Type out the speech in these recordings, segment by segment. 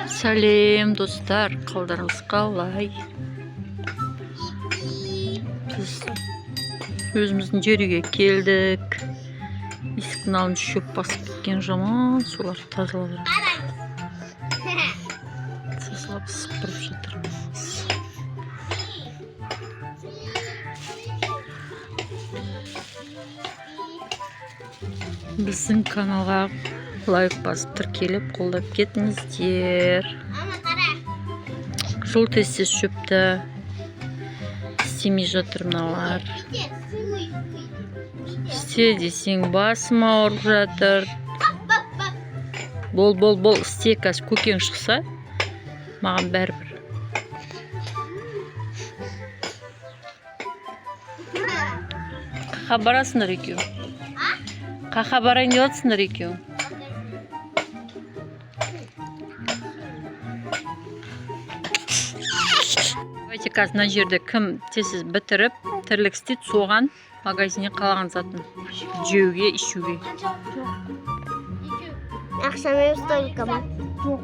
Сәлем достар, қалдарыңыз қалай? Біз өзіміздің жерге келдік. Есіктің алдын шөп басып кеткен жаман, соларды тазалап сыпырып жатырмыз. Біздің каналға лайк басып тіркеліп қолдап кетіңіздер. Жол тез шөпті істемей жатыр мыналар. Істе десең басым ауырып жатыр. Бол істе, қазір көкең шықса маған бәрібір. Қақа барасыңдар екеу. Қақа барайын деп жатсыңдар екеу. Қазір мына жерде кім тезсіз бітіріп тірлік істейді, соған магазиннен қалаған затын жеуге, ішуге. Ақшам емес только ма? Жоқ.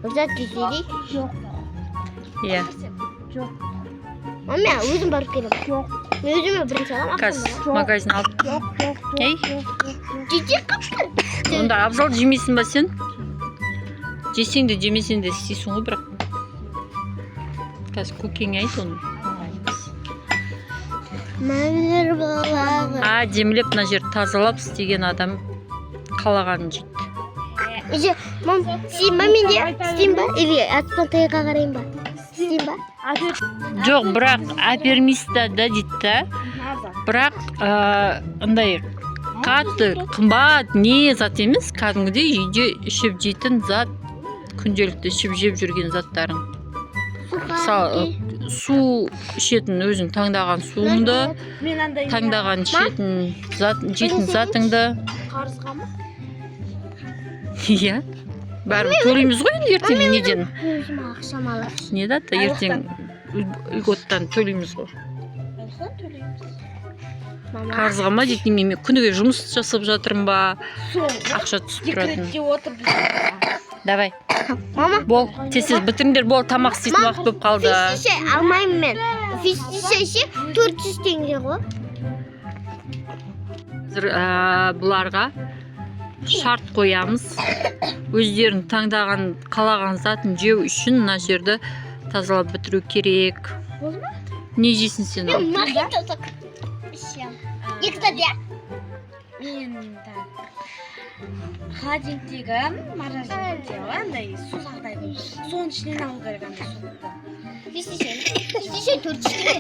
Рұқсат етеді? Жоқ. Иә. Жоқ. Мама, өзім барып келем. Жоқ. Мен өзіме бірінші алам. Қазір магазин алып. Ей? Жете қапты. Онда абзал жемейсің ба сен? Жесең де жемесең де істейсің ғой бірақ. Қазір көкең айт оны. Демлеп мына жер тазалап істеген адам қалағанын жейді. Мам, мен де істейін ба? Или атпан тайға қарайын ба? Істейін ба? Жоқ, бірақ әпермейсі да дейді. Бірақ андай қатты, қымбат, не зат емес, кәдімгідей үйде ішіп жейтін зат, күнделікті ішіп жеп жүрген заттарың. Су ішетін өзің таңдаған суыңды, таңдаған жейтін затыңды. Қарызға ма? Иә. Бәрін төлейміз ғой ертең неден? Өзім ақшам алар. Не да, ертең льготтан төлейміз ғой. Қарызға ма дейтін, мен күніге жұмыс жасап жатырмын ба? Ақша түсіп тұратын. Давай. Мама. Бол, тез бітіріңдер, бол, тамақ істейтін уақыт болып қалды. Фишті алмаймын мен. Фишті 400 теңге ғой. Бұларға шарт қоямыз. Өздерін таңдаған, қалаған затын жеу үшін мына жерді тазалап бітіру керек. Не жейсің сен? Мен махито так. Екітәде. Мен холодильниктегі мороженое андай сусақтай болып, соның ішінен алу керек андай суды. Фишті 400 теңге.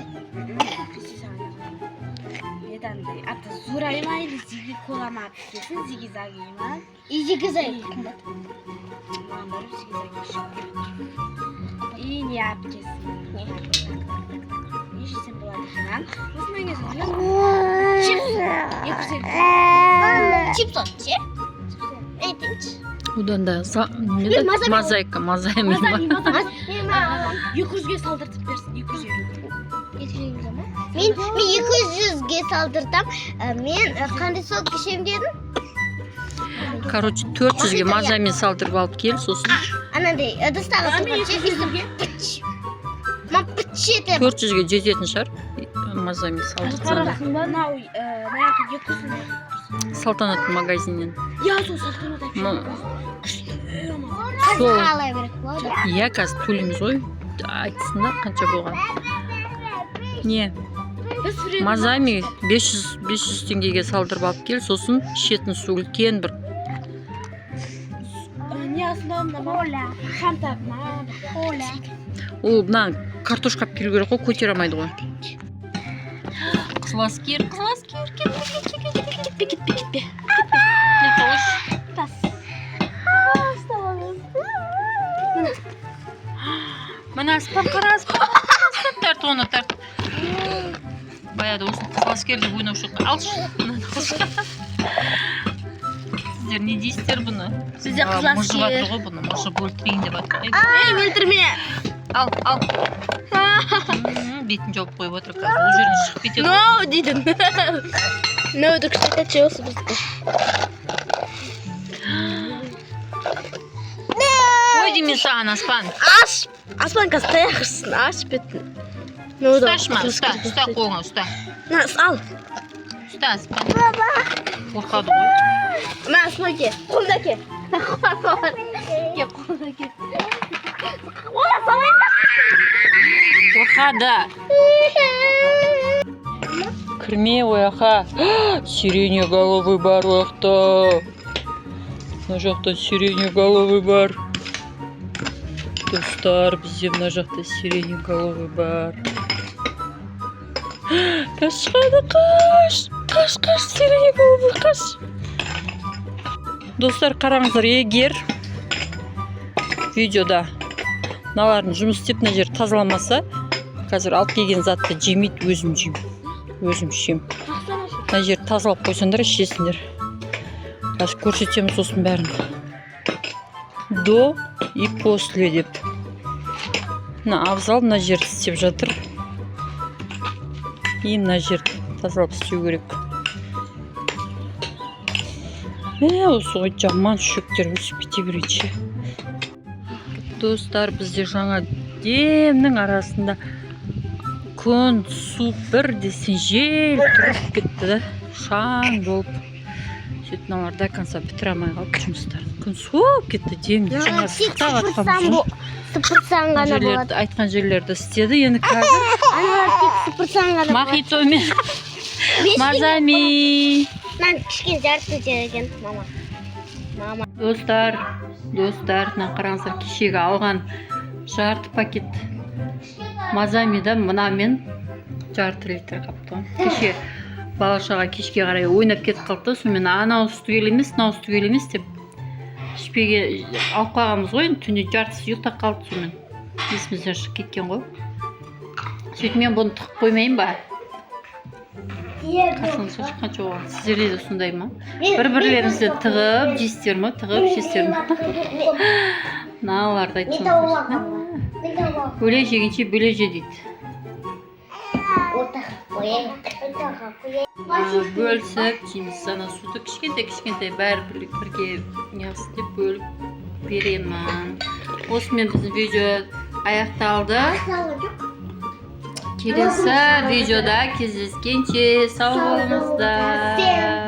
Андай, аты зурай ма или зиги кола ма десін, зиги-заги ма? Зиги-заги. Маған барып зиги-заги ішіп. И не апкесін. Ешсен болады екен. Осындай кезін білем? Чипс от, ше? Әйтіңші. Одан да мозаика, мозаика. 200-ге салдыртып берсін, 250. Мен 200-ге салдыртам. Мен қандай сол кішем дедім? Короче, 400-ге мазамен салдырып алып кел, сосын. Анандай, ыдыстағы суға чек. Мам, піч етіп. 400-ге жететін шығар. Мазамен салдыртсаң. Салтанат магазиннен. Я, сол салтанат Қазір қалай берек болады? Иә, қазір төлейміз ғой. Айтсында қанша болған. Не? Мазами 500 теңгеге салдырып алып кел, сосын ішетін су үлкен бір. Не основна моля. Қантап ма? Оля. Ол бұнан картошка пиру керек қой, көтер алмайды ғой. Қызласкер. Кетпе. Не қош? Тас. Мына аспан қарас. Тарт оны, тарт. Баяда осы қызласкер деп ойнаушы. Алшы. Сіздер не дейсіздер бұны? Сіздер қызласкер. Мұжы батыр ғой бұны. Мұжы бөлтірейін деп атыр. Ей, өлтірме. Ал. Бетін жауып қойып отыр. Ол жеріне шығып кетеді. No, дедің. No, дұрыстата чеосы бізді. қой деймін саған аспан. Аш. Аспан қазір таяқ ұрсын. Аш бетін. Ұсташма, ұста қолыңа, ұста. На, ал. Ұста аспан. Қорқады ғой. Мә, аспан ке. Қолда ке. Ке, қолда ке. Ола, салайын. Қорқады. Кірме ояқа. Сиреноголовый бар ояқта. Мына жақта сиреноголовый бар. Достар, бізде мына жақта сиреноголовый бар. Қашқады, қаш, сиреноголовый қаш. Достар, қараңыздар, егер видеода мыналардың жұмыс істеп мына жер тазаламаса, қазір алып келген затты жемейді, өзім жеймін. Өзім ішем. Мына жер тазалап қойсаңдар, ішесіңдер. Қазір көрсетемін сосын бәрін. До и после деп. Мына абзал мына жерді істеп жатыр. И мына жерді тазалап істеу керек. Осы ғой жаман шөктер өсіп кете берейінші. Достар, бізде жаңа демнің арасында күн су бір десен жел тұрып кетті да. Шаң болып. Сөйтіп мыналар до конца бітіре алмай қалды жұмыстарын. Күн суып кетті демде. Жаңа сықтап атқанбыз. Сыпырсаң ғана болады. Айтқан жерлерді істеді. Енді қазір Аналар тек сыпырсаң ғана болады. мохито мен мазами. Мен кішкене жарты жерген, мама. Достар, мына қараңыздар, кешегі алған жарты пакет мазамида мынамен жарты литр қапты. Кеше бала-шаға кешке қарай ойнап кетіп қалды. Сонымен анау түгел емес, мынау түгел емес деп ішпеге алып қалғанбыз ғой. Түнде жартысы ұйықтап қалды, сонымен есімізден шығып кеткен ғой. Сөйтіп мен бұны тығып қоймайын ба? Қасыңызға шыққанша оған. Сіздерде де сондай ма? Бір-бірлеріңізді тығып жейсіздер ме? Тығып жейсіздер ме? Мыналарды айтсаңыздар. Бөле жегенше бөле же дейді. Бөлсіп жейміз. Ана суды кішкентай бәрі бірге неғысы деп бөліп беремін. Осымен біздің видео аяқталды. Келесі видеода кездескенше сау болыңыздар.